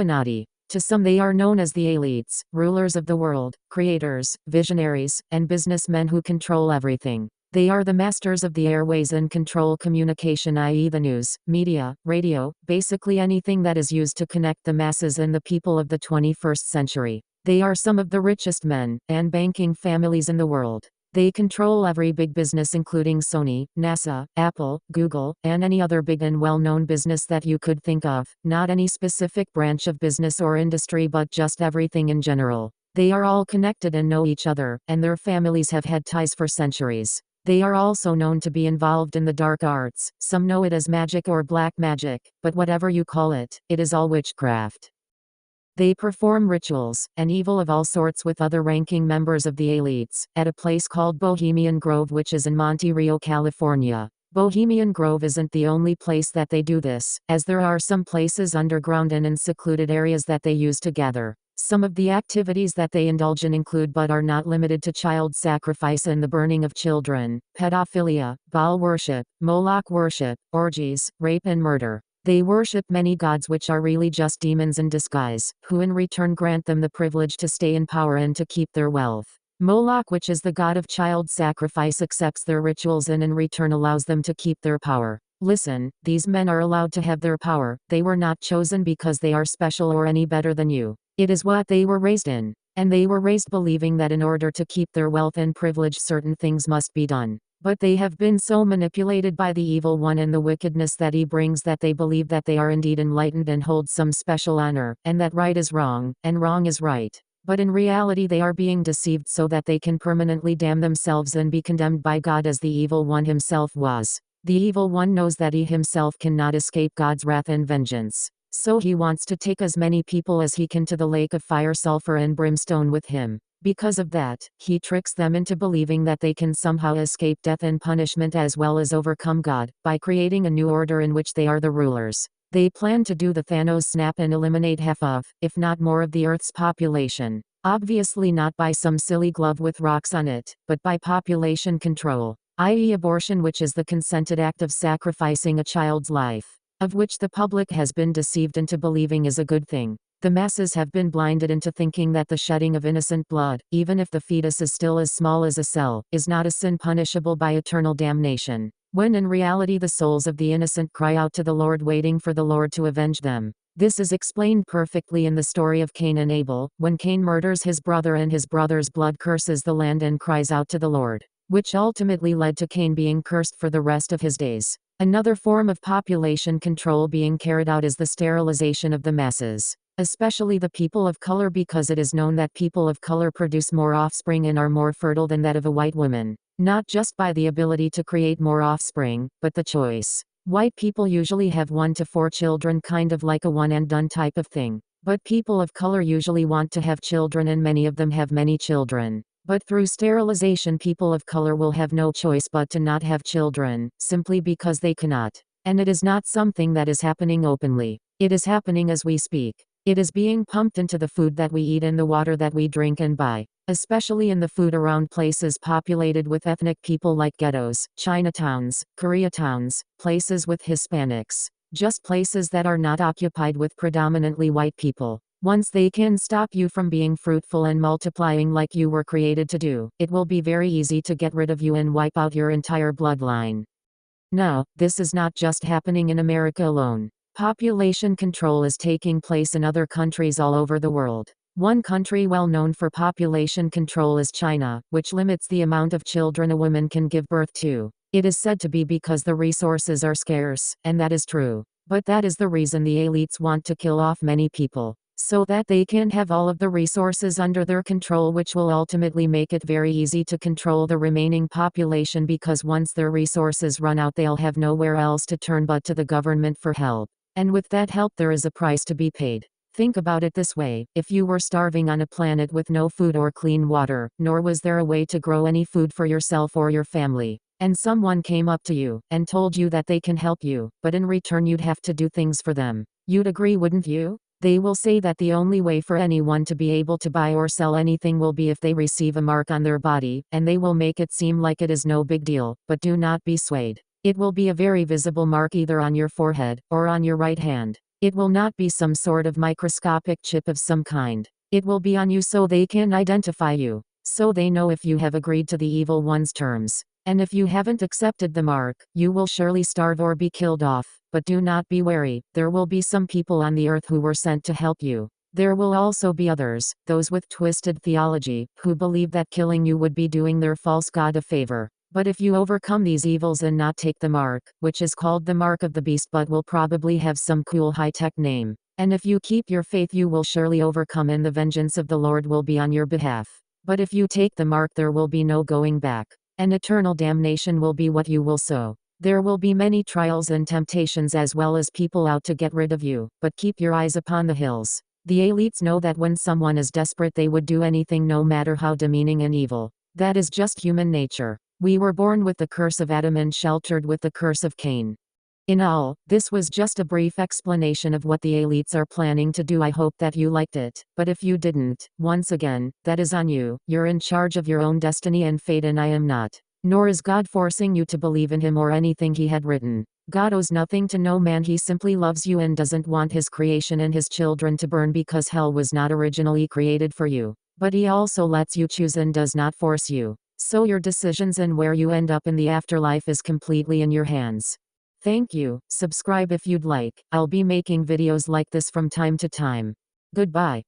Illuminati. To some they are known as the elites, rulers of the world, creators, visionaries, and businessmen who control everything. They are the masters of the airways and control communication, i.e. the news, media, radio, basically anything that is used to connect the masses and the people of the 21st century. They are some of the richest men and banking families in the world. They control every big business including Sony, NASA, Apple, Google, and any other big and well-known business that you could think of, not any specific branch of business or industry but just everything in general. They are all connected and know each other, and their families have had ties for centuries. They are also known to be involved in the dark arts. Some know it as magic or black magic, but whatever you call it, it is all witchcraft. They perform rituals and evil of all sorts with other ranking members of the elites, at a place called Bohemian Grove, which is in Monte Rio, California. Bohemian Grove isn't the only place that they do this, as there are some places underground and in secluded areas that they use to gather. Some of the activities that they indulge in include but are not limited to child sacrifice and the burning of children, pedophilia, Baal worship, Moloch worship, orgies, rape and murder. They worship many gods which are really just demons in disguise, who in return grant them the privilege to stay in power and to keep their wealth. Moloch, which is the god of child sacrifice, accepts their rituals and in return allows them to keep their power. Listen, these men are allowed to have their power. They were not chosen because they are special or any better than you. It is what they were raised in. And they were raised believing that in order to keep their wealth and privilege certain things must be done. But they have been so manipulated by the evil one and the wickedness that he brings that they believe that they are indeed enlightened and hold some special honor, and that right is wrong, and wrong is right. But in reality they are being deceived so that they can permanently damn themselves and be condemned by God as the evil one himself was. The evil one knows that he himself cannot escape God's wrath and vengeance. So he wants to take as many people as he can to the lake of fire, sulfur and brimstone with him. Because of that, he tricks them into believing that they can somehow escape death and punishment as well as overcome God, by creating a new order in which they are the rulers. They plan to do the Thanos snap and eliminate half of, if not more of the Earth's population. Obviously not by some silly glove with rocks on it, but by population control, i.e. abortion, which is the consented act of sacrificing a child's life, of which the public has been deceived into believing is a good thing. The masses have been blinded into thinking that the shedding of innocent blood, even if the fetus is still as small as a cell, is not a sin punishable by eternal damnation, when in reality the souls of the innocent cry out to the Lord, waiting for the Lord to avenge them. This is explained perfectly in the story of Cain and Abel, when Cain murders his brother and his brother's blood curses the land and cries out to the Lord, which ultimately led to Cain being cursed for the rest of his days. Another form of population control being carried out is the sterilization of the masses, especially the people of color, because it is known that people of color produce more offspring and are more fertile than that of a white woman, not just by the ability to create more offspring, but the choice. White people usually have 1 to 4 children, kind of like a one and done type of thing. But people of color usually want to have children, and many of them have many children. But through sterilization, people of color will have no choice but to not have children, simply because they cannot. And it is not something that is happening openly. It is happening as we speak. It is being pumped into the food that we eat and the water that we drink and buy, especially in the food around places populated with ethnic people like ghettos, Chinatowns, Koreatowns, places with Hispanics, just places that are not occupied with predominantly white people. Once they can stop you from being fruitful and multiplying like you were created to do, it will be very easy to get rid of you and wipe out your entire bloodline. Now, this is not just happening in America alone. Population control is taking place in other countries all over the world. One country well known for population control is China, which limits the amount of children a woman can give birth to. It is said to be because the resources are scarce, and that is true. But that is the reason the elites want to kill off many people, so that they can have all of the resources under their control, which will ultimately make it very easy to control the remaining population, because once their resources run out they'll have nowhere else to turn but to the government for help. And with that help there is a price to be paid. Think about it this way: if you were starving on a planet with no food or clean water, nor was there a way to grow any food for yourself or your family, and someone came up to you and told you that they can help you, but in return you'd have to do things for them, you'd agree, wouldn't you? They will say that the only way for anyone to be able to buy or sell anything will be if they receive a mark on their body, and they will make it seem like it is no big deal, but do not be swayed. It will be a very visible mark either on your forehead, or on your right hand. It will not be some sort of microscopic chip of some kind. It will be on you so they can identify you. So they know if you have agreed to the evil one's terms. And if you haven't accepted the mark, you will surely starve or be killed off. But do not be wary, there will be some people on the earth who were sent to help you. There will also be others, those with twisted theology, who believe that killing you would be doing their false god a favor. But if you overcome these evils and not take the mark, which is called the mark of the beast but will probably have some cool high-tech name, and if you keep your faith you will surely overcome and the vengeance of the Lord will be on your behalf. But if you take the mark there will be no going back. And eternal damnation will be what you will sow. There will be many trials and temptations as well as people out to get rid of you, but keep your eyes upon the hills. The elites know that when someone is desperate they would do anything no matter how demeaning and evil. That is just human nature. We were born with the curse of Adam and sheltered with the curse of Cain. In all, this was just a brief explanation of what the elites are planning to do. I hope that you liked it, but if you didn't, once again, that is on you. You're in charge of your own destiny and fate and I am not. Nor is God forcing you to believe in him or anything he had written. God owes nothing to no man, he simply loves you and doesn't want his creation and his children to burn because hell was not originally created for you. But he also lets you choose and does not force you. So your decisions and where you end up in the afterlife is completely in your hands. Thank you. Subscribe if you'd like. I'll be making videos like this from time to time. Goodbye.